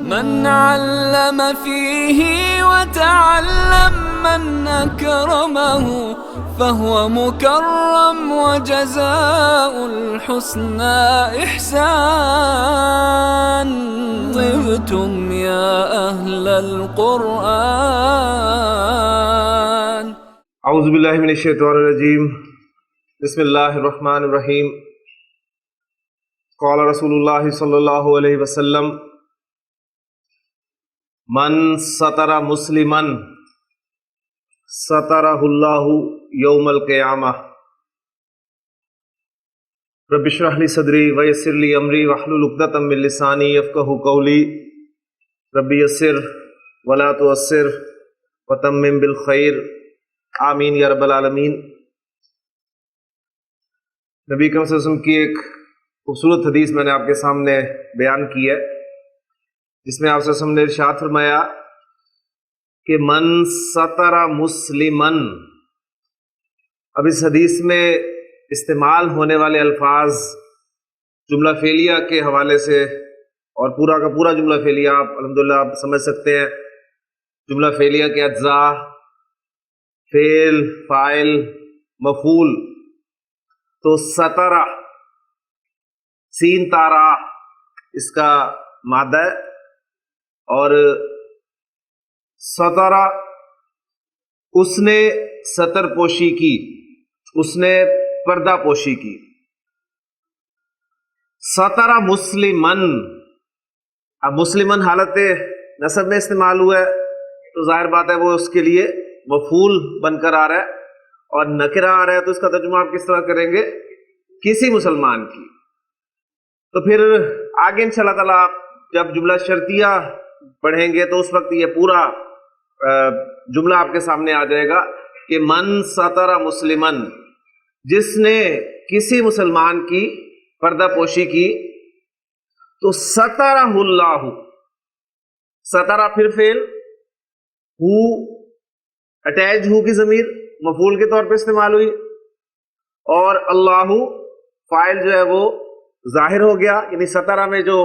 من علم فيه وتعلم من أكرمه فهو مكرم وجزاء الحسنى إحسان. طبتم يا أهل القرآن. اعوذ باللہ من الشیطان الرجیم. بسم اللہ الرحمن الرحیم. قال رسول اللہ صلی اللہ علیہ وسلم: من ستر مسلما سترہ اللہ یوم القیامہ. رب اشرح لی صدری ویسر لی امری واحلل عقدۃ من لسانی یفقہوا قولی. رب یسر ولا تعسر وتمم بالخیر. آمین یا رب العالمین. نبی کریم صلی اللہ علیہ وسلم کی ایک خوبصورت حدیث میں نے آپ کے سامنے بیان کی ہے، جس میں آپ صلی اللہ علیہ وسلم نے ارشاد فرمایا کہ من ستر مسلمن. اب اس حدیث میں استعمال ہونے والے الفاظ جملہ فعلیہ کے حوالے سے، اور پورا کا پورا جملہ فعلیہ آپ الحمدللہ آپ سمجھ سکتے ہیں. جملہ فعلیہ کے اجزاء، فعل، فاعل، مفعول. تو سترہ سین تارا اس کا مادہ ہے، اور سترہ اس نے ستر پوشی کی، اس نے پردہ پوشی کی. سترہ مسلمن. اب مسلمن حالت نسب میں استعمال ہوا ہے تو ظاہر بات ہے وہ اس کے لیے مفعول بن کر آ رہا ہے، اور نکرہ آ رہا ہے تو اس کا ترجمہ آپ کس طرح کریں گے؟ کسی مسلمان کی. تو پھر آگے انشاءاللہ تعالیٰ آپ جب جملہ شرطیہ پڑھیں گے تو اس وقت یہ پورا جملہ آپ کے سامنے آ جائے گا کہ من ستر مسلمن، جس نے کسی مسلمان کی پردہ پوشی کی تو سترہ اللہ. سترہ پھر فعل، ہو اٹیچ ہو کی ضمیر مفعول کے طور پہ استعمال ہوئی، اور اللہ فاعل جو ہے وہ ظاہر ہو گیا. یعنی سترہ میں جو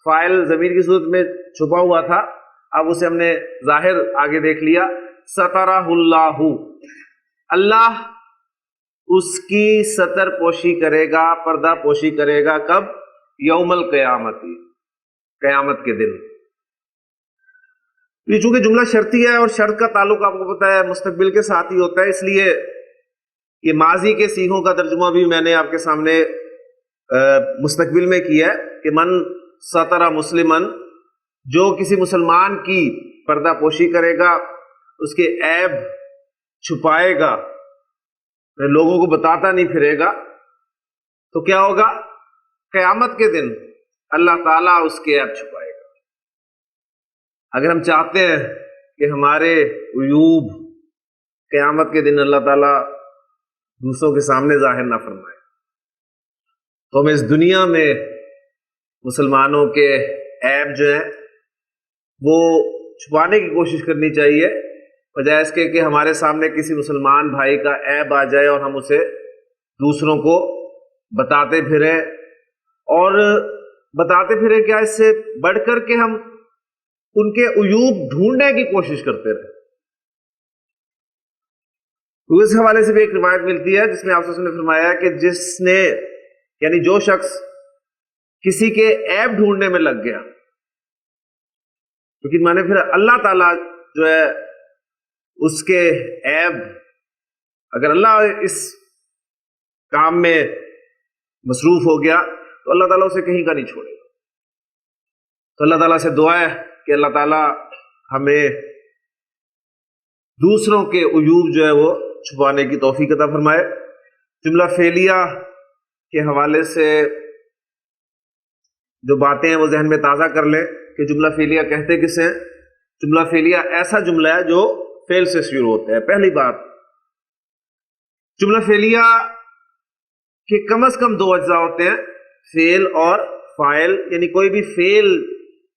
فاعل ضمیر کی صورت میں چھپا ہوا تھا اب اسے ہم نے ظاہر آگے دیکھ لیا. سترہ اللہ، اللہ اس کی ستر پوشی کرے گا، پردہ پوشی کرے گا. کب؟ یوم القیامت، قیامت کے دن. یہ چونکہ جملہ شرطی ہے اور شرط کا تعلق آپ کو پتہ ہے مستقبل کے ساتھ ہی ہوتا ہے، اس لیے یہ ماضی کے صیغوں کا ترجمہ بھی میں نے آپ کے سامنے مستقبل میں کیا ہے کہ من سترہ مسلمن، جو کسی مسلمان کی پردہ پوشی کرے گا، اس کے عیب چھپائے گا، لوگوں کو بتاتا نہیں پھرے گا، تو کیا ہوگا؟ قیامت کے دن اللہ تعالیٰ اس کے عیب چھپائے گا. اگر ہم چاہتے ہیں کہ ہمارے عیوب قیامت کے دن اللہ تعالیٰ دوسروں کے سامنے ظاہر نہ فرمائے، تو ہمیں اس دنیا میں مسلمانوں کے عیب جو ہیں وہ چھپانے کی کوشش کرنی چاہیے، بجائے اس کے کہ ہمارے سامنے کسی مسلمان بھائی کا عیب آ جائے اور ہم اسے دوسروں کو بتاتے پھریں. اور بتاتے پھریں کیا، اس سے بڑھ کر کے ہم ان کے عیوب ڈھونڈنے کی کوشش کرتے رہے. تو اس حوالے سے بھی ایک روایت ملتی ہے جس میں آپ نے فرمایا کہ جس نے، یعنی جو شخص کسی کے عیب ڈھونڈنے میں لگ گیا، کیونکہ میں نے پھر اللہ تعالیٰ جو ہے اس کے عیب، اگر اللہ اس کام میں مصروف ہو گیا تو اللہ تعالیٰ اسے کہیں کا نہیں چھوڑے گا. تو اللہ تعالیٰ سے دعا ہے کہ اللہ تعالیٰ ہمیں دوسروں کے عیوب جو ہے وہ چھپانے کی توفیق عطا فرمائے. جملہ فعلیہ کے حوالے سے جو باتیں ہیں وہ ذہن میں تازہ کر لیں کہ جملہ فعلیہ کہتے کسے ہیں. جملہ فعلیہ ایسا جملہ ہے جو فعل سے شروع ہوتا ہے. پہلی بات، جملہ فعلیہ کے کم از کم دو اجزاء ہوتے ہیں، فعل اور فاعل. یعنی کوئی بھی فعل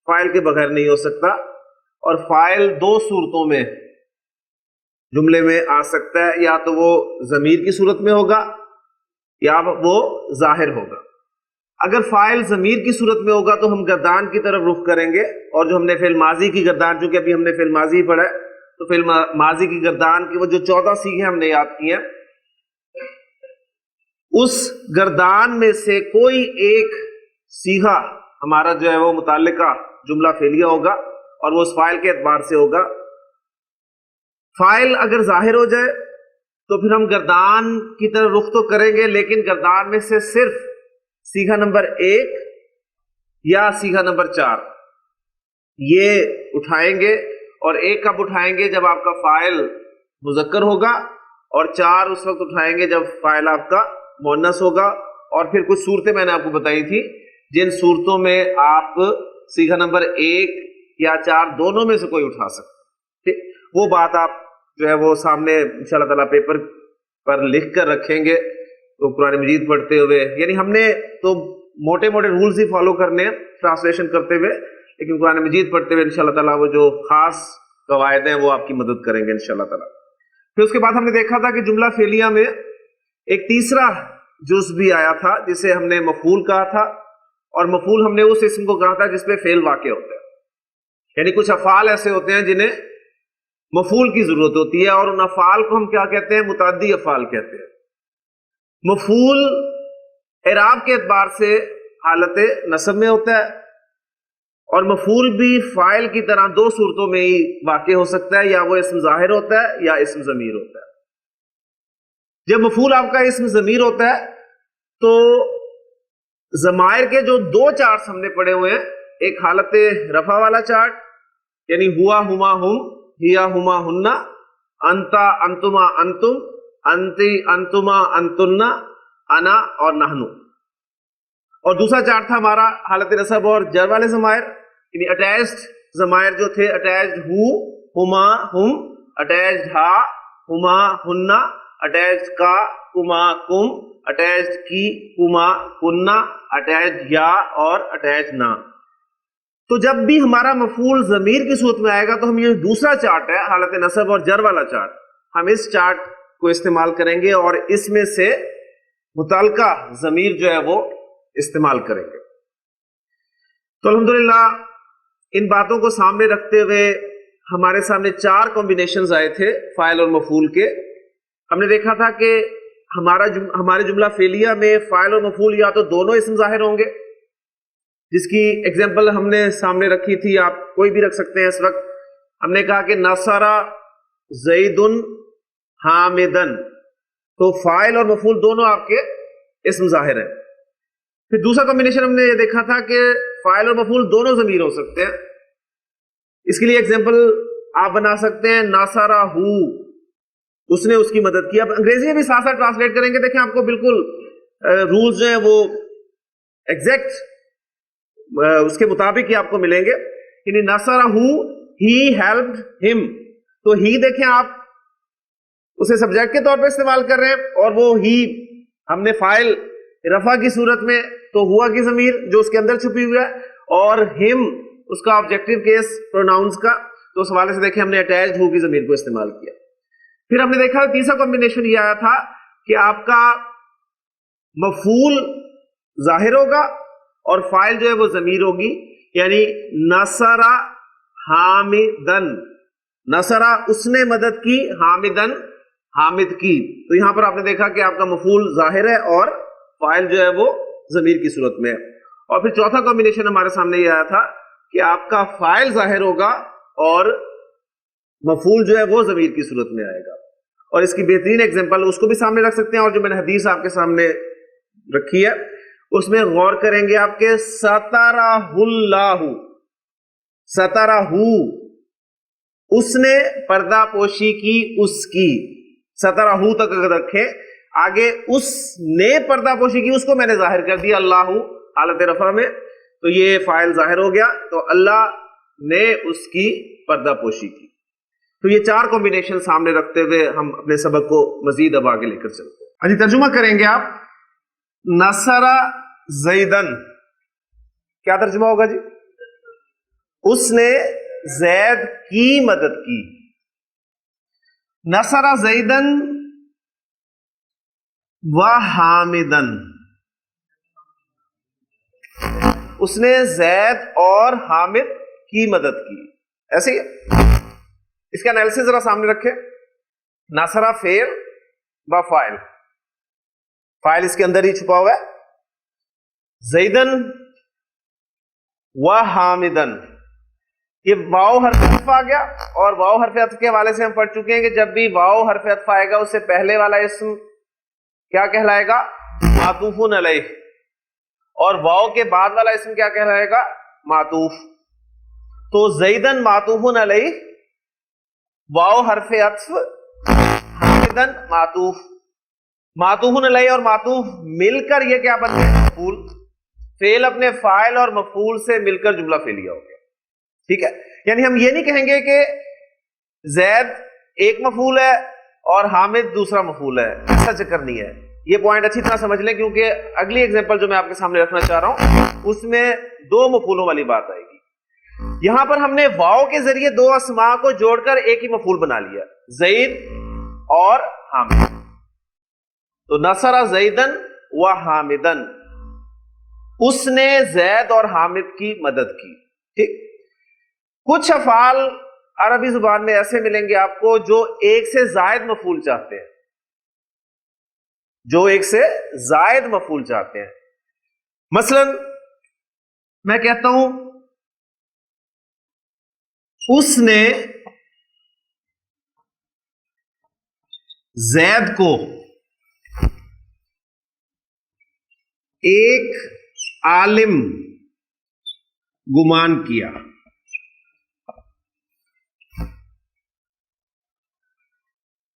فاعل کے بغیر نہیں ہو سکتا، اور فاعل دو صورتوں میں جملے میں آ سکتا ہے، یا تو وہ ضمیر کی صورت میں ہوگا یا وہ ظاہر ہوگا. اگر فاعل ضمیر کی صورت میں ہوگا تو ہم گردان کی طرف رخ کریں گے، اور جو ہم نے فعل ماضی کی گردان، چونکہ ابھی ہم نے فعل ماضی ہی پڑھا ہے تو فعل ماضی کی گردان کی وہ جو 14 سیغے ہم نے یاد کی ہیں، اس گردان میں سے کوئی ایک سیغہ ہمارا جو ہے وہ متعلقہ جملہ فعلیہ ہوگا، اور وہ اس فاعل کے اعتبار سے ہوگا۔ فاعل اگر ظاہر ہو جائے تو پھر ہم گردان کی طرف رخ تو کریں گے، لیکن گردان میں سے صرف سیغہ نمبر 1 یا سیغہ نمبر 4 یہ اٹھائیں گے، اور 1 کب اٹھائیں گے؟ جب آپ کا فاعل مذکر ہوگا، اور 4 اس وقت اٹھائیں گے جب فاعل آپ کا مؤنث ہوگا۔ اور پھر کچھ صورتیں میں نے آپ کو بتائی تھی جن صورتوں میں آپ سیغہ نمبر 1 یا 4 دونوں میں سے کوئی اٹھا سکتے ہیں، وہ بات آپ جو ہے وہ سامنے انشاءاللہ تعالیٰ پیپر پر لکھ کر رکھیں گے تو قرآن مجید پڑھتے ہوئے، یعنی ہم نے تو موٹے موٹے رولز ہی فالو کرنے ہیں ٹرانسلیشن کرتے ہوئے، لیکن قرآن مجید پڑھتے ہوئے انشاءاللہ تعالیٰ وہ جو خاص قواعد ہیں وہ آپ کی مدد کریں گے انشاءاللہ تعالیٰ۔ پھر اس کے بعد ہم نے دیکھا تھا کہ جملہ فعلیہ میں ایک تیسرا جز بھی آیا تھا جسے ہم نے مفعول کہا تھا، اور مفعول ہم نے اس اسم کو کہا تھا جس پہ فعل واقع ہوتا ہے، یعنی کچھ افعال ایسے ہوتے ہیں جنہیں مفعول کی ضرورت ہوتی ہے، اور ان افعال کو ہم کیا کہتے ہیں؟ متعدی افعال کہتے ہیں۔ مفعول اعراب کے اعتبار سے حالت نصب میں ہوتا ہے، اور مفعول بھی فاعل کی طرح 2 صورتوں میں ہی واقع ہو سکتا ہے، یا وہ اسم ظاہر ہوتا ہے یا اسم ضمیر ہوتا ہے۔ جب مفعول آپ کا اسم ضمیر ہوتا ہے تو ضمائر کے جو 2 چارٹس ہم نے پڑھے ہوئے ہیں، ایک حالت رفع والا چارٹ، یعنی ہوا ہما ہم، ہیا ہما ہننا، انتا انتما انتم، انتی انتما انتننا، انا اور نحنو، اور دوسرا چارٹ تھا ہمارا حالت نصب اور جر والے ضمائر، یعنی اٹیچڈ ضمائر جو تھے، اٹیچڈ ہو، ہما ہم، اٹیچڈ ہا، ہما ہننا، اٹیچڈ کا، کما کم، اٹیچڈ کی، کما کننا، اٹیچڈ یا اور اٹیچڈ نا۔ تو جب بھی ہمارا مفعول ضمیر کی صورت میں آئے گا تو ہم یہ دوسرا چارٹ ہے حالت نصب اور جر والا چارٹ، ہم اس چارٹ کو استعمال کریں گے اور اس میں سے متعلقہ ضمیر جو ہے وہ استعمال کریں گے۔ تو الحمدللہ ان باتوں کو سامنے رکھتے ہوئے ہمارے سامنے 4 کمبینیشنز آئے تھے فاعل اور مفعول کے۔ ہم نے دیکھا تھا کہ ہمارے جملہ فعلیہ میں فاعل اور مفعول یا تو دونوں اسم ظاہر ہوں گے، جس کی ایگزامپل ہم نے سامنے رکھی تھی، آپ کوئی بھی رکھ سکتے ہیں اس وقت۔ ہم نے کہا کہ نصر زید حامدن، تو فاعل اور مفعول دونوں آپ کے اسم ظاہر ہیں۔ پھر دوسرا کمبینیشن ہم نے یہ دیکھا تھا کہ فاعل اور مفعول دونوں ضمیر ہو سکتے ہیں۔ اس کے لیے ایگزامپل آپ بنا سکتے ہیں ناصرہ ہو، اس نے اس کی مدد کی۔ اب انگریزی میں بھی ساتھ ساتھ ٹرانسلیٹ کریں گے، دیکھیں آپ کو بالکل رولز جو ہیں وہ ایگزیکٹ اس کے مطابق ہی آپ کو ملیں گے۔ یعنی ناصرہ ہو، ہی ہیلپڈ ہم، تو ہی دیکھیں آپ اسے سبجیکٹ کے طور پہ استعمال کر رہے ہیں، اور وہ ہی ہم نے فاعل رفع کی صورت میں تو ہوا کی ضمیر جو اس کے اندر چھپی ہوئی ہے، اور ہم اس کا آبجیکٹو کیس پروناؤنس کا، تو اس حوالے سے دیکھیں ہم نے اٹیچڈ ہو کی ضمیر کو استعمال کیا۔ پھر ہم نے دیکھا تیسرا کمبینیشن یہ آیا تھا کہ آپ کا مفعول ظاہر ہوگا اور فاعل جو ہے وہ ضمیر ہوگی، یعنی نصرہ حامدن، نصرہ اس نے مدد کی، حامدن حامد کی۔ تو یہاں پر آپ نے دیکھا کہ آپ کا مفعول ظاہر ہے اور فاعل جو ہے وہ ضمیر کی صورت میں ہے۔ اور پھر چوتھا کمبینیشن ہمارے سامنے یہ آیا تھا کہ آپ کا فاعل ظاہر ہوگا اور مفعول جو ہے وہ ضمیر کی صورت میں آئے گا۔ اور اس کی بہترین ایگزامپل اس کو بھی سامنے رکھ سکتے ہیں، اور جو میں نے حدیث آپ کے سامنے رکھی ہے اس میں غور کریں گے آپ کے سترہ اللہ، سترہ اس نے پردہ پوشی کی اس کی، سترہ تک اگر رکھیں آگے اس نے پردہ پوشی کی، اس کو میں نے ظاہر کر دیا اللہ حالت رفع میں، تو یہ فاعل ظاہر ہو گیا، تو اللہ نے اس کی پردہ پوشی کی۔ تو یہ 4 کمبینیشن سامنے رکھتے ہوئے ہم اپنے سبق کو مزید اب آگے لے کر چلتے ہیں۔ جی ترجمہ کریں گے آپ، نصر زیدن، کیا ترجمہ ہوگا جی؟ اس نے زید کی مدد کی۔ نصر زیدن و حامدن، اس نے زید اور حامد کی مدد کی. ایسے ہی اس کا انالیسس ذرا سامنے رکھے. نصرہ فعل با فاعل, فاعل اس کے اندر ہی چھپا ہوا ہے. زیدن و حامدن, یہ واو حرف عطف آ گیا, اور واو حرف عطف کے حوالے سے ہم پڑھ چکے ہیں کہ جب بھی واو حرف عطف آئے گا اس سے پہلے والا اسم کیا کہلائے گا؟ معطوف علیہ, اور واو کے بعد والا اسم کیا کہلائے گا؟ معطوف. تو زیدن معطوف علیہ, واو حرف عطف, حامدن معطوف. معطوف علیہ اور معطوف مل کر یہ کیا بنتے ہیں؟ مفعول. فعل اپنے فاعل اور مفعول سے مل کر جملہ فعلیہ ہو گیا. ٹھیک ہے, یعنی ہم یہ نہیں کہیں گے کہ زید ایک مفعول ہے اور حامد دوسرا مفعول ہے, ایسا چکر نہیں ہے. یہ پوائنٹ اچھی طرح سمجھ لیں, کیونکہ اگلی ایگزامپل جو میں آپ کے سامنے رکھنا چاہ رہا ہوں اس میں دو مفعولوں والی بات آئے گی. یہاں پر ہم نے واو کے ذریعے دو اسماء کو جوڑ کر ایک ہی مفعول بنا لیا, زید اور حامد. تو نصر زیدن و حامدن, اس نے زید اور حامد کی مدد کی. ٹھیک, کچھ افعال عربی زبان میں ایسے ملیں گے آپ کو جو ایک سے زائد مفعول چاہتے ہیں, جو ایک سے زائد مفعول چاہتے ہیں. مثلا میں کہتا ہوں اس نے زید کو ایک عالم گمان کیا.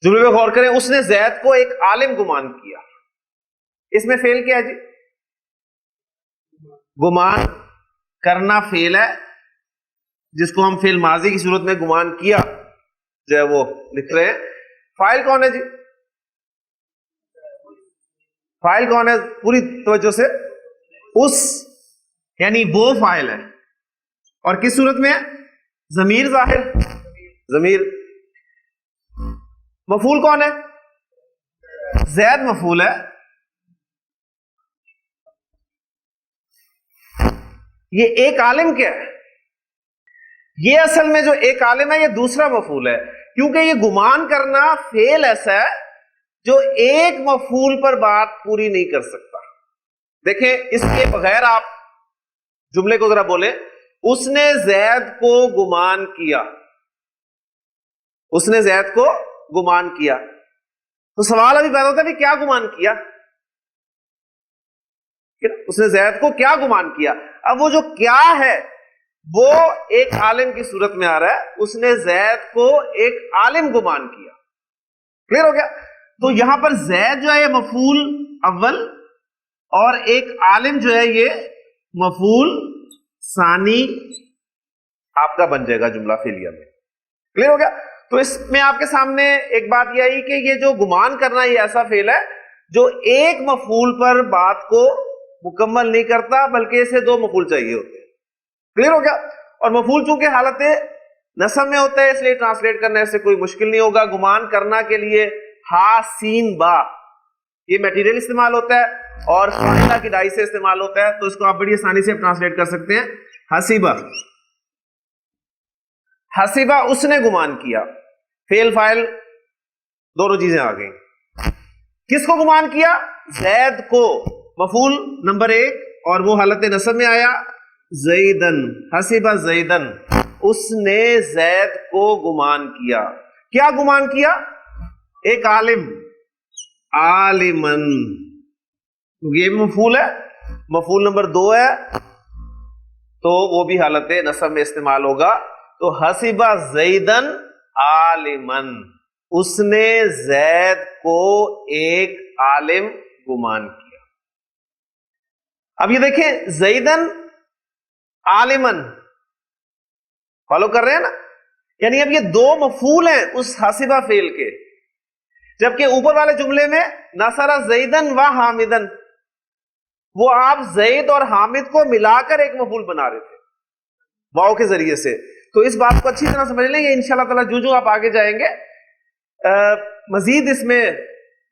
جملے پہ غور کریں, اس نے زید کو ایک عالم گمان کیا. اس میں فعل کیا ہے جی؟ گمان کرنا فعل ہے, جس کو ہم فعل ماضی کی صورت میں گمان کیا جو ہے وہ لکھ رہے ہیں. فاعل کون ہے جی؟ فاعل کون ہے پوری توجہ سے؟ اس, یعنی وہ فاعل ہے. اور کس صورت میں ہے؟ ضمیر ظاہر, ضمیر. مفعول کون ہے؟ زید مفعول ہے. یہ ایک عالم کیا ہے؟ یہ اصل میں جو ایک عالم ہے یہ دوسرا مفعول ہے, کیونکہ یہ گمان کرنا فعل ایسا ہے جو ایک مفعول پر بات پوری نہیں کر سکتا. دیکھیں, اس کے بغیر آپ جملے کو ذرا بولیں, اس نے زید کو گمان کیا. اس نے زید کو گمان کیا, تو سوال ابھی پیدا ہوتا ہے کہ کیا گمان کیا؟ اس نے زید کو کیا گمان کیا؟ اب وہ جو کیا ہے وہ ایک عالم کی صورت میں آ رہا ہے, اس نے زید کو ایک عالم گمان کیا. کلیئر ہو گیا؟ تو یہاں پر زید جو ہے یہ مفعول اول, اور ایک عالم جو ہے یہ مفعول ثانی آپ کا بن جائے گا جملہ فعلیہ میں. کلیئر ہو گیا؟ تو اس میں آپ کے سامنے ایک بات یہ آئی کہ یہ جو گمان کرنا یہ ایسا فعل ہے جو ایک مفعول پر بات کو مکمل نہیں کرتا, بلکہ اسے دو مفعول چاہیے ہوتے ہیں. کلیئر ہو گیا؟ اور مفعول چونکہ حالت نصب میں ہوتا ہے اس لیے ٹرانسلیٹ کرنے سے کوئی مشکل نہیں ہوگا. گمان کرنا کے لیے ہا سین با یہ میٹیریل استعمال ہوتا ہے اور فاعلہ کی ڈائی سے استعمال ہوتا ہے, تو اس کو آپ بڑی آسانی سے ٹرانسلیٹ کر سکتے ہیں حسیبہ. حسیبہ اس نے گمان کیا, فعل فاعل دونوں چیزیں آ گئیں. کس کو گمان کیا؟ زید کو, مفعول نمبر ایک, اور وہ حالت نصب میں آیا زیدن. حسیبہ زیدن, اس نے زید کو گمان کیا. کیا گمان کیا؟ ایک عالم, عالمن. یہ مفعول ہے, مفعول نمبر دو ہے, تو وہ بھی حالت نصب میں استعمال ہوگا. تو حسیبہ زیدن عالمن, اس نے زید کو ایک عالم گمان کیا. اب یہ دیکھیں, زیدن عالمن, فالو کر رہے ہیں نا؟ یعنی اب یہ دو مفعول ہیں اس حسیبہ فعل کے, جبکہ اوپر والے جملے میں نصر زیدن و حامدن, وہ آپ زید اور حامد کو ملا کر ایک مفعول بنا رہے تھے واو کے ذریعے سے. تو اس بات کو اچھی طرح سمجھ لیں, یہ انشاءاللہ تعالی جو آپ آگے جائیں گے مزید اس میں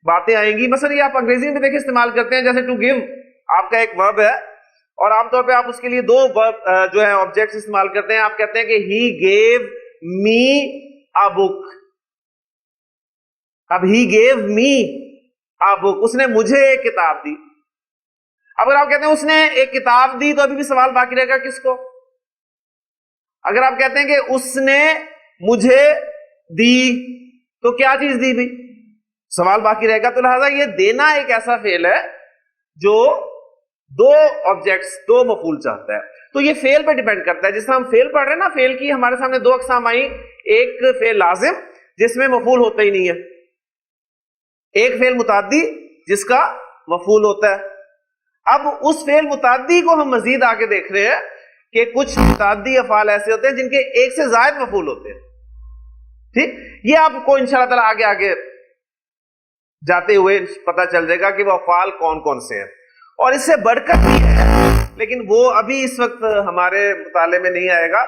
باتیں آئیں گی. مثلا یہ آپ انگریزی میں دیکھیں استعمال کرتے ہیں, جیسے ٹو گیو آپ کا ایک ورب ہے, اور عام طور پہ آپ اس کے لیے دو جو ہے آبجیکٹس استعمال کرتے ہیں. آپ کہتے ہیں کہ ہی گیو می اے بک. اب ہی گیو می اے بک, اس نے مجھے ایک کتاب دی. اگر آپ کہتے ہیں اس نے ایک کتاب دی تو ابھی بھی سوال باقی رہے گا کس کو. اگر آپ کہتے ہیں کہ اس نے مجھے دی تو کیا چیز دی بھی, سوال باقی رہے گا. تو لہذا یہ دینا ایک ایسا فعل ہے جو دو آبجیکٹس, دو مفعول چاہتا ہے. تو یہ فعل پہ ڈیپینڈ کرتا ہے. جس طرح ہم فعل پڑھ رہے ہیں نا, فعل کی ہمارے سامنے دو اقسام آئی. ایک فعل لازم جس میں مفعول ہوتا ہی نہیں ہے, ایک فعل متعدی جس کا مفعول ہوتا ہے. اب اس فعل متعدی کو ہم مزید آگے دیکھ رہے ہیں کہ کچھ متعدی افعال ایسے ہوتے ہیں جن کے ایک سے زائد مفعول ہوتے ہیں. ٹھیک, یہ آپ کو انشاءاللہ تعالی آگے آگے جاتے ہوئے پتا چل جائے گا کہ وہ افعال کون کون سے ہیں. اور اس سے بڑھ کر بھی ہے, لیکن وہ ابھی اس وقت ہمارے مطالعے میں نہیں آئے گا,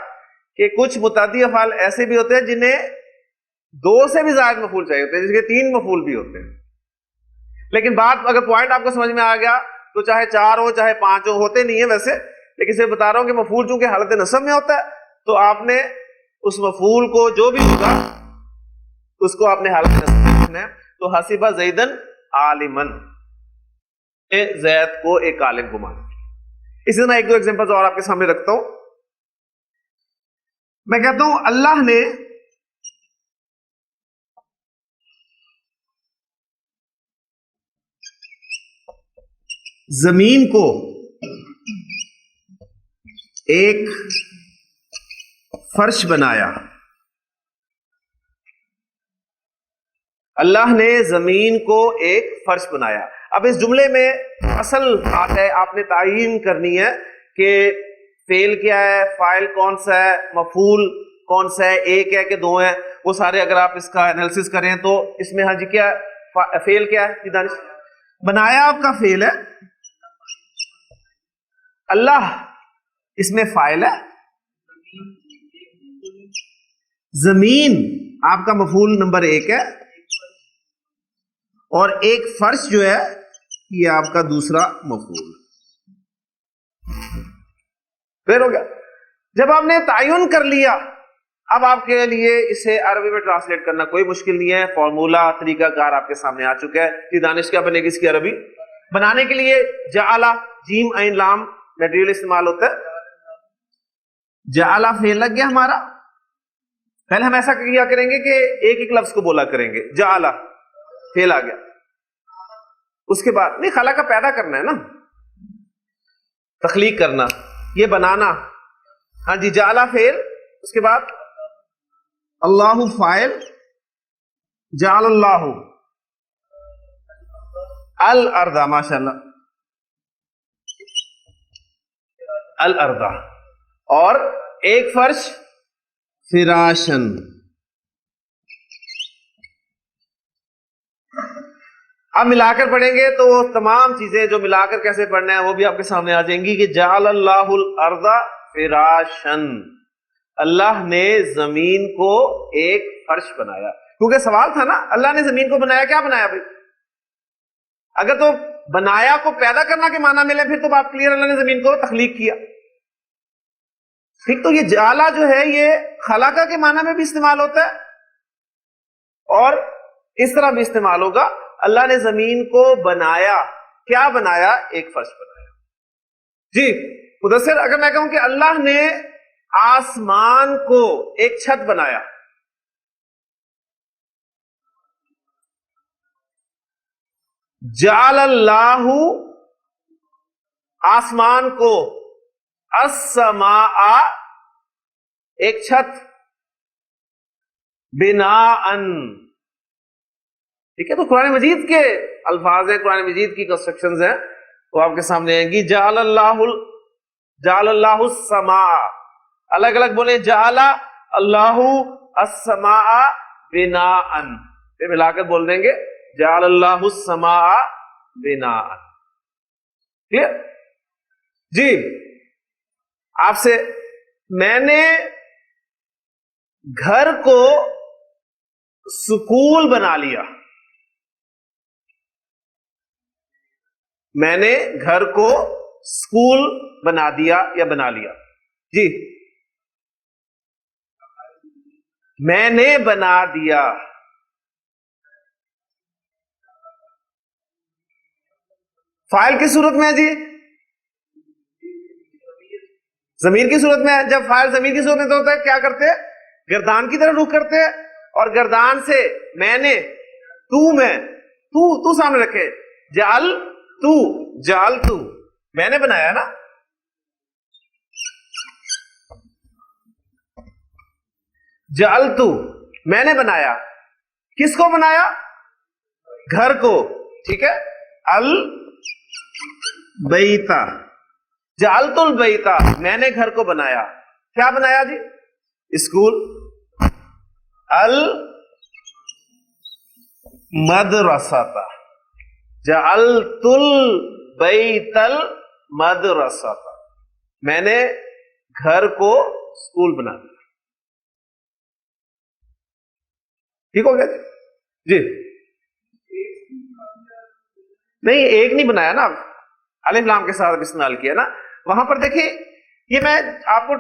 کہ کچھ متعدی افعال ایسے بھی ہوتے ہیں جنہیں دو سے بھی زائد مفعول چاہیے ہوتے ہیں, جس کے تین مفعول بھی ہوتے ہیں. لیکن بات اگر پوائنٹ آپ کو سمجھ میں آ گیا تو چاہے چار ہو چاہے پانچ ہو, ہوتے نہیں ہیں ویسے, لیکن صرف بتا رہا ہوں کہ مفعول چونکہ حالت نصب میں ہوتا ہے تو آپ نے اس مفعول کو جو بھی ہوگا اس کو آپ نے حالت نصب میں رکھنا ہے. تو حسبہ زیدن عالمن, زید کو ایک عالم کو مانا. اسی طرح ایک دو ایگزامپل اور آپ کے سامنے رکھتا ہوں. میں کہتا ہوں اللہ نے زمین کو ایک فرش بنایا. اللہ نے زمین کو ایک فرش بنایا. اب اس جملے میں اصل بات ہے, آپ نے تعین کرنی ہے کہ فعل کیا ہے, فاعل کون سا ہے, مفعول کون سا ہے, ایک ہے کہ دو ہیں. وہ سارے اگر آپ اس کا انالیسس کریں تو اس میں ہاں جی کیا فعل کیا ہے, دانش بنایا آپ کا فعل ہے, اللہ اس میں فاعل ہے, زمین آپ کا مفعول نمبر ایک ہے, اور ایک فرش جو ہے یہ آپ کا دوسرا مفعول. پھر ہو گیا. جب آپ نے تعین کر لیا, اب آپ کے لیے اسے عربی میں ٹرانسلیٹ کرنا کوئی مشکل نہیں ہے. فارمولا طریقہ کار آپ کے سامنے آ چکا ہے. یہ دانش کیا بنے گی اس کی عربی بنانے کے لیے؟ جعل, جیم عین لام میٹیریل استعمال ہوتا ہے. جعل فعل لگ گیا ہمارا. پہلے ہم ایسا کیا کریں گے کہ ایک ایک لفظ کو بولا کریں گے. جعل فعل آ گیا, اس کے بعد نہیں خلا کا پیدا کرنا ہے نا, تخلیق کرنا, یہ بنانا. ہاں جی, جعل فعل, اس کے بعد اللہ فاعل, جعل اللہ الارض, ماشاءاللہ الارض, اور ایک فرش فراشن. اب ملا کر پڑھیں گے تو وہ تمام چیزیں جو ملا کر کیسے پڑھنا ہے وہ بھی آپ کے سامنے آ جائیں گی. کہ جعل اللہ الارض فراشن, اللہ نے زمین کو ایک فرش بنایا. کیونکہ سوال تھا نا, اللہ نے زمین کو بنایا, کیا بنایا بھائی؟ اگر تو بنایا کو پیدا کرنا کے معنی ملے پھر تو بات کلیئر, اللہ نے زمین کو تخلیق کیا. ٹھیک, تو یہ جعلہ جو ہے یہ خلقہ کے معنی میں بھی استعمال ہوتا ہے اور اس طرح بھی استعمال ہوگا. اللہ نے زمین کو بنایا, کیا بنایا؟ ایک فرش بنایا. جی مدثر, اگر میں کہوں کہ اللہ نے آسمان کو ایک چھت بنایا, جعل اللہ آسمان کو, السماء ایک چھت, بناءً. ٹھیک ہے, تو قرآن مجید کے الفاظ ہیں, قرآن مجید کی کنسٹرکشنز ہیں, وہ آپ کے سامنے آئیں گی. جعل اللہ السماء, الگ الگ بولیں, جعل اللہ السماء بناءً, پھر ملا کر بول دیں گے جعل اللہ السماء بناءً. کلیئر جی؟ آپ سے میں نے گھر کو سکول بنا لیا, میں نے گھر کو اسکول بنا دیا یا بنا لیا. جی میں نے بنا دیا. فاعل کی صورت میں ہے جی, ضمیر کی صورت میں ہے. جب فاعل ضمیر کی صورت میں تو ہوتا ہے کیا کرتے ہیں, گردان کی طرف رخ کرتے ہیں, اور گردان سے میں نے, تو سامنے رکھے. جعل تو میں نے بنایا نا. جعل تو میں نے بنایا. کس کو بنایا؟ گھر کو. ٹھیک ہے, البیتا. جعلت البیتا میں نے گھر کو بنایا. کیا بنایا جی؟ اسکول. المدرسہ. جعلت البیت المدرسہ میں نے گھر کو اسکول بنا دیا. ٹھیک ہو گیا جی. نہیں ایک نہیں بنایا نا, الف لام کے ساتھ استعمال کیا نا. وہاں پر دیکھیں, یہ میں آپ کو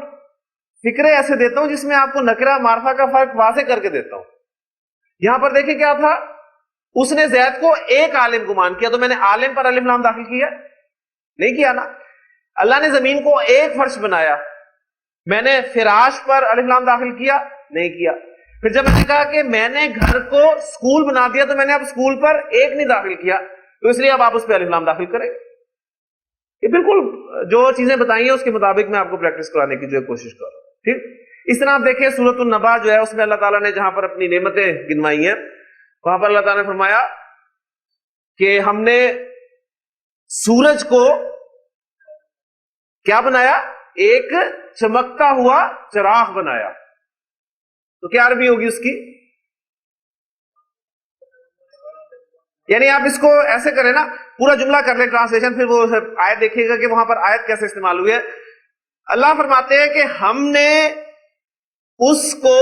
فکرے ایسے دیتا ہوں جس میں آپ کو نکرہ معرفہ کا فرق واضح کر کے دیتا ہوں. یہاں پر دیکھیں کیا تھا, اس نے زید کو ایک عالم گمان کیا, تو میں نے عالم پر الف لام داخل کیا؟ نہیں کیا نا. اللہ نے زمین کو ایک فرش بنایا, میں نے فراش پر الف لام داخل کیا؟ نہیں کیا. پھر جب میں نے کہا کہ میں نے گھر کو اسکول بنا دیا, تو میں نے اب اسکول پر ایک نہیں داخل کیا, تو اس لیے اب آپ اس پہ الف لام داخل کریں. یہ بالکل جو چیزیں بتائی ہیں اس کے مطابق میں آپ کو پریکٹس کرانے کی جو کوشش کر رہا ہوں. ٹھیک, اس طرح آپ دیکھیں سورۃ النبا جو ہے, اس میں اللہ تعالیٰ نے جہاں پر اپنی نعمتیں گنوائی ہیں, وہاں پر اللہ تعالیٰ نے فرمایا کہ ہم نے سورج کو کیا بنایا؟ ایک چمکتا ہوا چراغ بنایا. تو کیا عربی ہوگی اس کی؟ یعنی آپ اس کو ایسے کریں نا, پورا جملہ کر لیں ٹرانسلیشن, پھر وہ آیت دیکھیے گا کہ وہاں پر آیت کیسے استعمال ہوئی ہے. اللہ فرماتے ہیں کہ ہم نے اس کو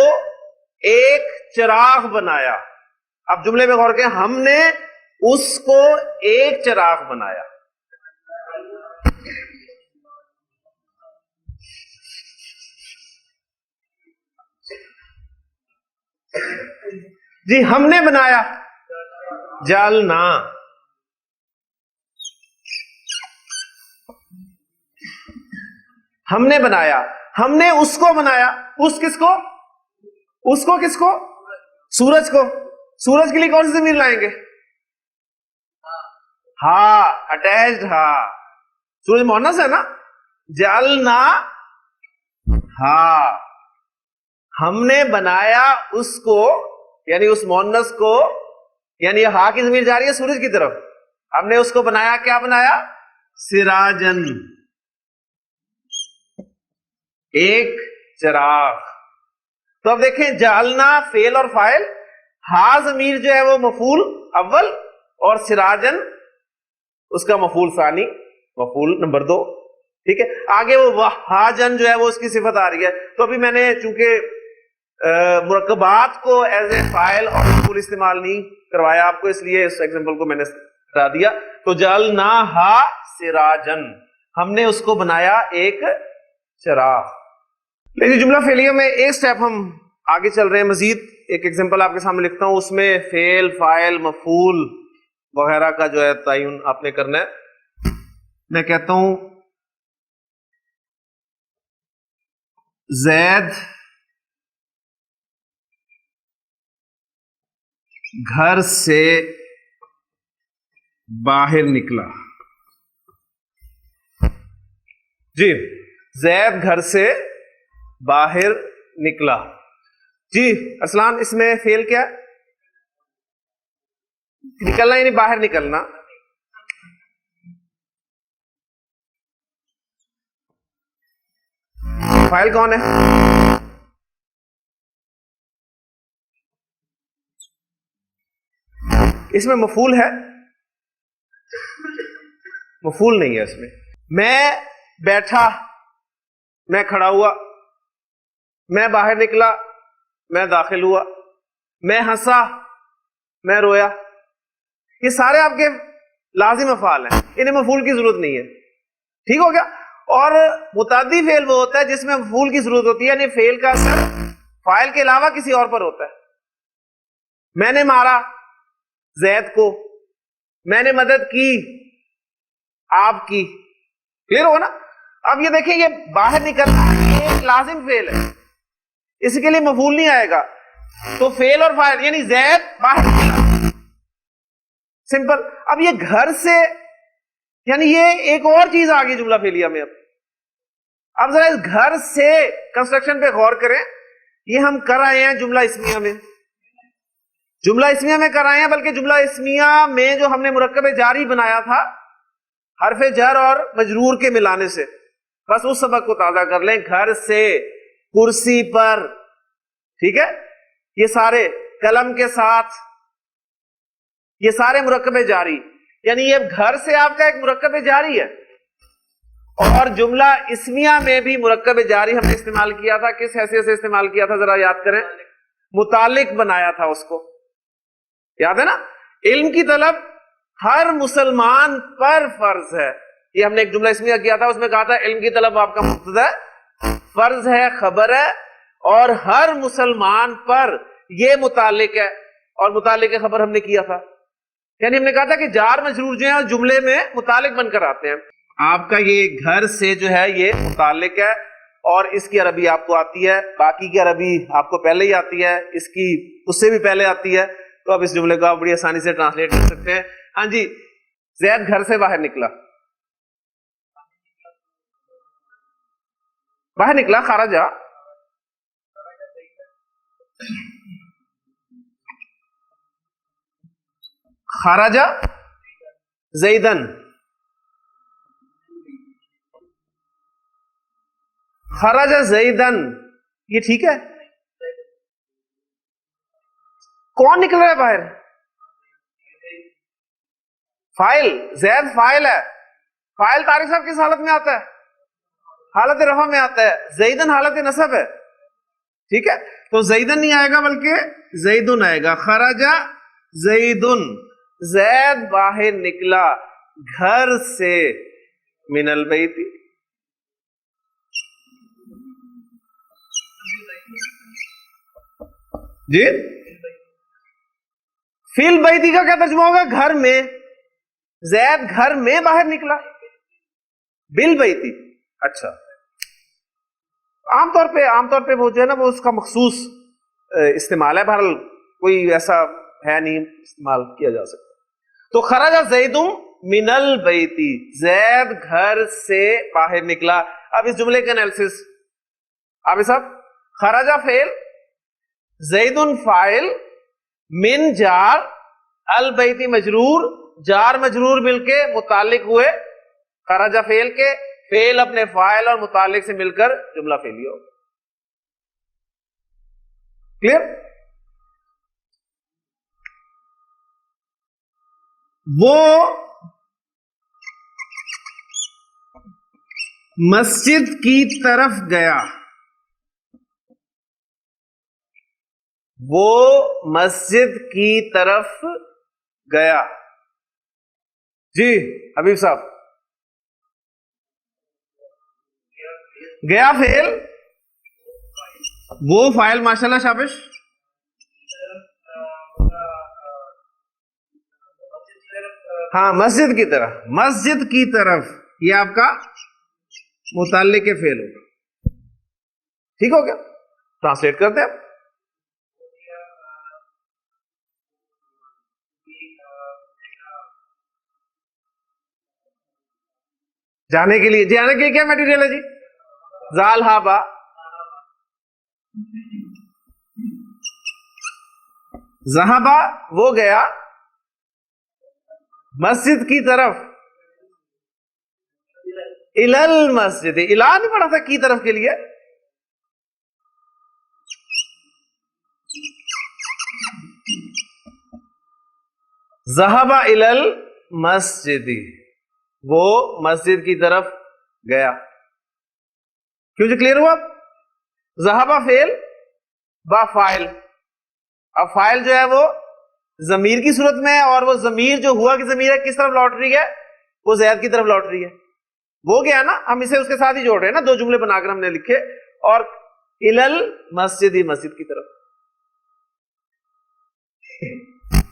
ایک چراغ بنایا. اب جملے میں غور کریں, ہم نے اس کو ایک چراغ بنایا. جی ہم نے بنایا, جعلنا. ہم نے بنایا, ہم نے اس کو بنایا. اس کس کو؟ اس کو کس کو؟ سورج کو. سورج کے لیے کون سی ضمیر لائیں گے؟ ہاں, اٹیچڈ ہاں. سورج مؤنث ہے نا. جعلنا ہاں, ہم نے بنایا اس کو, یعنی اس مؤنث کو, یعنی ہاں کی ضمیر جا رہی ہے سورج کی طرف. ہم نے اس کو بنایا, کیا بنایا؟ سراجن, ایک چراغ. تو اب دیکھیں جعلنا فعل اور فاعل, ہا ضمیر جو ہے وہ مفعول اول, اور سراجن اس کا مفعول ثانی, مفعول نمبر 2. ٹھیک ہے, آگے وہ وہاجن جو ہے وہ اس کی صفت آ رہی ہے. تو ابھی میں نے چونکہ مرکبات کو ایز اے فاعل اور مفعول استعمال نہیں کروایا آپ کو, اس لیے اس ایگزامپل کو میں نے ہٹا دیا. تو جعلناہا سراجن, ہم نے اس کو بنایا ایک چراغ. لیکن جملہ فعلیہ میں ایک سٹیپ ہم آگے چل رہے ہیں مزید. ایک ایگزامپل آپ کے سامنے لکھتا ہوں, اس میں فعل, فاعل, مفعول وغیرہ کا جو ہے تعین آپ نے کرنا ہے. میں کہتا ہوں زید گھر سے باہر نکلا. جی زید گھر سے باہر نکلا. جی ارسلان, اس میں فعل کیا ہے؟ نکلنا یعنی باہر نکلنا. فاعل کون ہے؟ اس میں مفعول ہے؟ مفعول نہیں ہے اس میں. میں بیٹھا, میں کھڑا ہوا, میں باہر نکلا, میں داخل ہوا, میں ہنسا, میں رویا. یہ سارے آپ کے لازم افعال ہیں, انہیں مفعول کی ضرورت نہیں ہے. ٹھیک ہو گیا. اور متعدی فعل وہ ہوتا ہے جس میں مفعول کی ضرورت ہوتی ہے، یعنی فعل کا اثر فاعل کے علاوہ کسی اور پر ہوتا ہے. میں نے مارا زید کو، میں نے مدد کی آپ کی. کلیئر ہو نا؟ اب یہ دیکھیں، یہ باہر نکلنا یہ ایک لازم فعل ہے، اس کے لیے مفعول نہیں آئے گا. تو فعل اور فاعل یعنی زید باہر نکلا، سمپل. اب یہ گھر سے یعنی یہ ایک اور چیز آ گئی جملہ فعلیہ میں. اب ذرا اس گھر سے کنسٹرکشن پہ غور کریں. یہ ہم کر آئے ہیں جملہ اسمیہ میں، جملہ اسمیہ میں کر آئے ہیں، بلکہ جملہ اسمیہ میں جو ہم نے مرکب جاری بنایا تھا حرف جر اور مجرور کے ملانے سے، بس اس سبق کو تازہ کر لیں. گھر سے، کرسی پر، ٹھیک ہے، یہ سارے قلم کے ساتھ، یہ سارے مرکب جاری، یعنی یہ گھر سے آپ کا ایک مرکب جاری ہے. اور جملہ اسمیہ میں بھی مرکب جاری ہم نے استعمال کیا تھا. کس حیثیت سے استعمال کیا تھا ذرا یاد کریں؟ متعلق بنایا تھا اس کو، یاد ہے نا؟ علم کی طلب ہر مسلمان پر فرض ہے. یہ ہم نے ایک جملہ اسمیہ کیا تھا، اس میں کہا تھا علم کی طلب آپ کا مبتدا ہے، فرض ہے، خبر ہے، اور ہر مسلمان پر یہ متعلق ہے. اور متعلق خبر ہم نے کیا تھا، یعنی ہم نے کہا تھا کہ جار مجرور جو ہیں جملے میں متعلق بن کر آتے ہیں. آپ کا یہ گھر سے جو ہے یہ متعلق ہے، اور اس کی عربی آپ کو آتی ہے، باقی کی عربی آپ کو پہلے ہی آتی ہے، اس کی اس سے بھی پہلے آتی ہے. تو اب اس جملے کو آپ بڑی آسانی سے ٹرانسلیٹ کر سکتے ہیں. ہاں جی، زید گھر سے باہر نکلا، باہر نکلا، خرجا، خرجا زیدن، خرجا زیدن، یہ ٹھیک ہے. کون نکل رہا ہے باہر؟ فائل. زید فائل ہے. فائل طارق صاحب کس حالت میں آتا ہے؟ حالت رفع میں آتا ہے. زیدن حالت نصب ہے، ٹھیک ہے. تو زیدن نہیں آئے گا بلکہ زیدن آئے گا. خرجا زیدن، زید باہر نکلا گھر سے، من البیت. جی، فی البیتی کا کیا ترجمہ ہوگا؟ گھر میں. زید گھر میں باہر نکلا، بالبیتی. اچھا، عام طور پہ وہ جو ہے نا وہ اس کا مخصوص استعمال ہے، بہرحال کوئی ایسا ہے نہیں استعمال کیا جا سکتا. تو خرج زید من البیتی، زید گھر سے باہر نکلا. اب اس جملے کا انالیسس آپ صاحب، خرجہ فعل، زید فاعل، من جار، البیتی مجرور، جار مجرور مل کے متعلق ہوئے خرجہ فعل کے، فعل اپنے فاعل اور متعلق سے مل کر جملہ فعلیہ ہو. کلیئر؟ وہ مسجد کی طرف گیا، وہ مسجد کی طرف گیا. جی حبیب صاحب، گیا فعل، وہ فاعل، ماشاءاللہ شابش. ہاں، مسجد کی طرف، مسجد کی طرف، یہ آپ کا متعلق فعل ہوگا. ٹھیک ہو گیا؟ ٹرانسلیٹ کرتے ہیں. جانے کے لیے، جانے کے لیے کیا میٹیریل ہے جی؟ زال ہابا. ذہبا وہ گیا، مسجد کی طرف، الل مسجد، الا نہیں پڑھا تھا کی طرف کے لیے؟ ذہبا الل مسجد، وہ مسجد کی طرف گیا. کیوں جی؟ کلیئر ہوا؟ ذہبا فعل با فاعل. اب فاعل جو ہے وہ ضمیر کی صورت میں ہے، اور وہ ضمیر جو ہوا کہ ضمیر ہے کس طرف لوٹ رہی ہے؟ وہ زید کی طرف لوٹ رہی ہے. وہ گیا نا, ہم اسے اس کے ساتھ ہی جوڑ رہے ہیں نا, دو جملے بنا کر ہم نے لکھے, اور الل مسجد, مسجد کی طرف.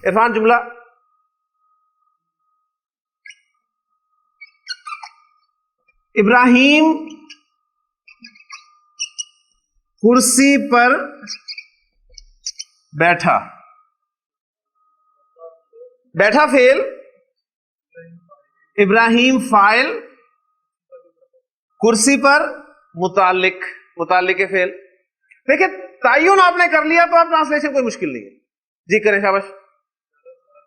عرفان جملہ. ابراہیم کرسی پر بیٹھا. بیٹھا فعل, ابراہیم فاعل, کرسی پر متعلق, متعلق فعل. دیکھیں تعین آپ نے کر لیا تو آپ ٹرانسلیشن کوئی مشکل نہیں ہے. جی کریں, شاباش,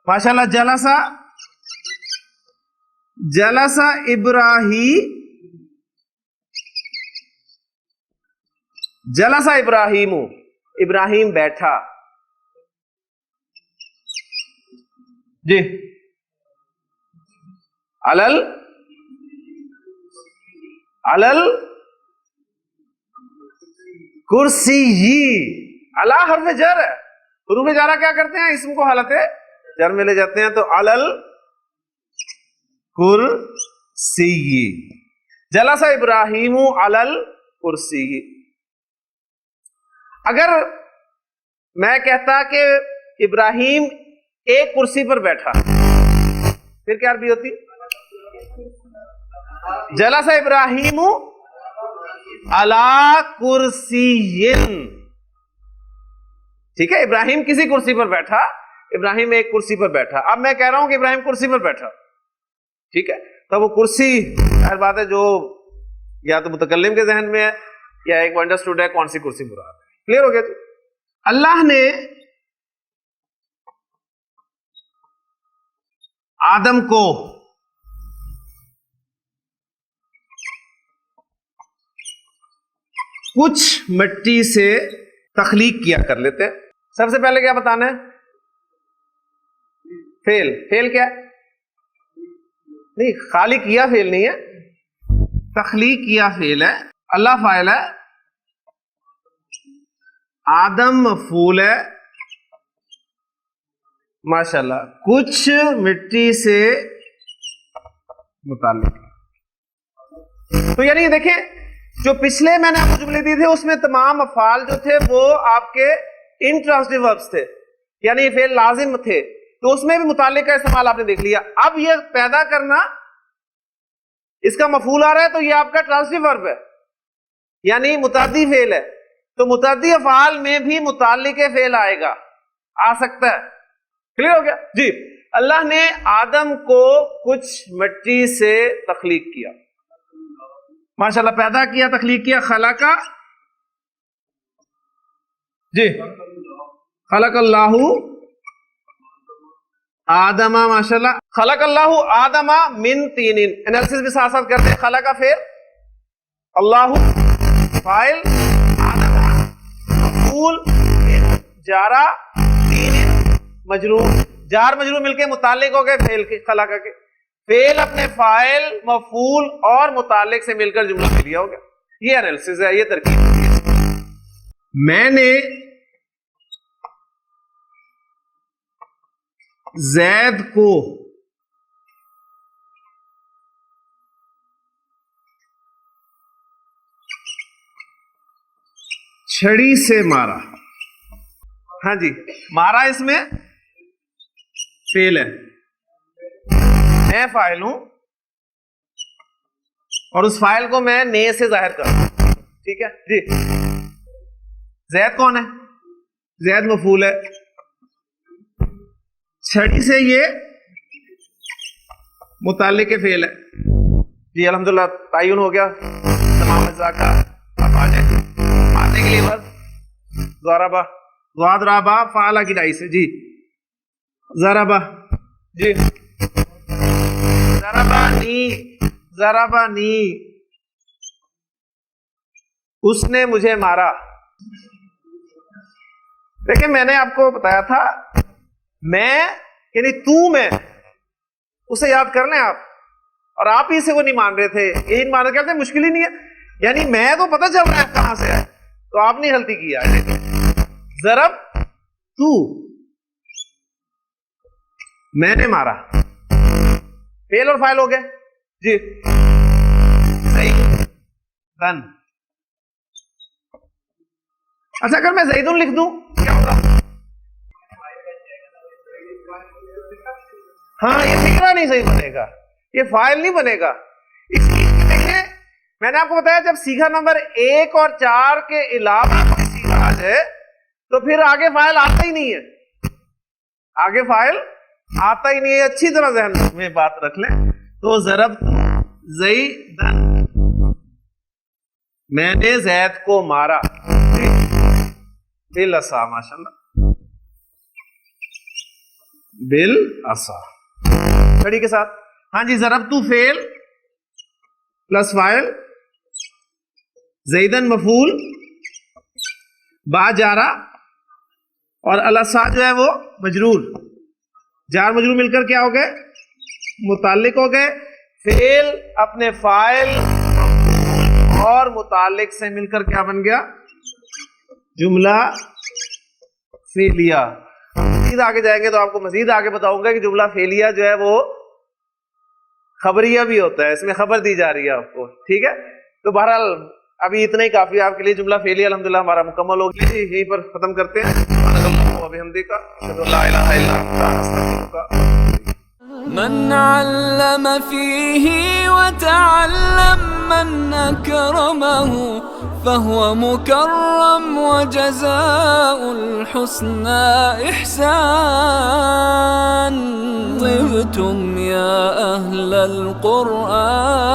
ماشاءاللہ. جلسہ, جلسہ ابراہیم, جلسہ ابراہیم, ابراہیم بیٹھا. جی علل, علل کرسی, علا حرف جر ہے. حروف جارہ کیا کرتے ہیں, اسم کو حالت جر میں لے جاتے ہیں. تو علل کرسی, جلسہ ابراہیم علل کرسی. اگر میں کہتا کہ ابراہیم ایک کرسی پر بیٹھا, پھر کیا عربی ہوتی؟ جلسہ ابراہیم علی کرسی. ٹھیک ہے, ابراہیم کسی کرسی پر بیٹھا, ابراہیم ایک کرسی پر بیٹھا. اب میں کہہ رہا ہوں کہ ابراہیم کرسی پر بیٹھا, ٹھیک ہے, تو وہ کرسی ظاہر بات ہے جو یا تو متکلم کے ذہن میں ہے یا ایک انڈرسٹوڈ ہے کون سی کرسی مراد ہے. کلیئر ہو گیا جی. اللہ نے آدم کو کچھ مٹی سے تخلیق کیا. کر لیتے ہیں. سب سے پہلے کیا بتانا ہے؟ فعل. فعل کیا ہے؟ نہیں, خالق کیا فعل نہیں ہے, تخلیق کیا فعل ہے. اللہ فاعل ہے, آدم مفعول ہے. ماشاءاللہ. کچھ مٹی سے متعلق. تو یعنی دیکھیں جو پچھلے میں نے آپ کو جملے دی تھے اس میں تمام افعال جو تھے وہ آپ کے انٹرانسٹیو وربس تھے, یعنی فعل لازم تھے, تو اس میں بھی متعلق کا استعمال آپ نے دیکھ لیا. اب یہ پیدا کرنا, اس کا مفعول آ رہا ہے تو یہ آپ کا ٹرانسٹیو ورب ہے, یعنی متعدی فعل ہے. تو متعدی افعال میں بھی متعلق فعل آئے گا, آ سکتا ہے. کلیئر ہو گیا جی. اللہ نے آدم کو کچھ مٹی سے تخلیق کیا. ماشاءاللہ. پیدا کیا, تخلیق کیا. خلقہ, جی خلق اللہ آدم. ماشاءاللہ. خلق اللہ آدم من طین. انالیسس بھی ساتھ ساتھ کرتے ہیں. خلق فعل, اللہ فاعل, آدم مفعول, جارہ طین مجرور. جار مجرور مل کے متعلق ہو گئے فعل کے, خلق کے. فعل اپنے فاعل, مفعول اور متعلق سے مل کر جملہ مل گیا. ہو گیا. یہ انالیسس ہے, یہ ترکیب ہے. میں نے زید کو چھڑی سے مارا. ہاں جی, مارا اس میں فعل ہے, میں فاعل ہوں اور اس فاعل کو میں نے سے ظاہر کروں. ٹھیک ہے جی. زید کون ہے؟ زید مفعول ہے. چھڑی سے یہ متعلق فعل ہے. جی الحمدللہ تعین ہو گیا تمام اجزاء کا. اب آ جائیں ماننے کے لیے بس ضربہ, ضربہ فعل کی ڈائی سے. جی ضربہ, جی ضربانی, ضربانی, اس نے مجھے مارا. دیکھیں میں نے آپ کو بتایا تھا میں یعنی تو میں, اسے یاد کر لیں آپ, اور آپ ہی سے وہ نہیں مان رہے تھے. یہی مان رہے کہتے ہیں مشکل ہی نہیں ہے, یعنی میں تو پتہ چل رہا ہے کہاں سے ہے, تو آپ نے غلطی کیا. ضرب تو, میں نے مارا. فعل اور فاعل ہو گئے. جی دن. اچھا اگر میں زیدن لکھ دوں کیا ہوگا؟ ہاں یہ فکرہ نہیں صحیح بنے گا, یہ فاعل نہیں بنے گا. اس لیے دیکھیں میں نے آپ کو بتایا جب سیغہ نمبر 1 اور 4 کے علاوہ کوئی سیغہ آ جائے تو پھر آگے فاعل آتا ہی نہیں ہے, آگے فاعل آتا ہی نہیں ہے. اچھی طرح ذہن میں بات رکھ لیں. تو ضربت زیدن, میں نے زید کو مارا, بالعصا, ماشاءاللہ, بالعصا کھڑی کے ساتھ. ہاں جی, ضربتو فعل پلس فاعل, زیدن مفعول, با جارا, اور العصا جو ہے وہ مجرور. جار مجرور مل کر کیا ہو گئے؟ متعلق ہو گئے. فعل اپنے فاعل اور متعلق سے مل کر کیا بن گیا؟ جملہ فعلیہ. مزید آگے جائیں گے تو آپ کو مزید آگے بتاؤں گا کہ جملہ فعلیہ جو ہے وہ خبریہ بھی ہوتا ہے, اس میں خبر دی جا رہی ہے آپ کو. ٹھیک ہے, تو بہرحال ابھی اتنا ہی کافی آپ کے لیے. جملہ فعلیہ الحمدللہ ہمارا مکمل ہو گیا. یہیں پر ختم کرتے ہیں. من علم فيه وتعلم من أكرمه فهو مكرم وجزاء الحسنى إحسان. طبتم يا أهل القرآن.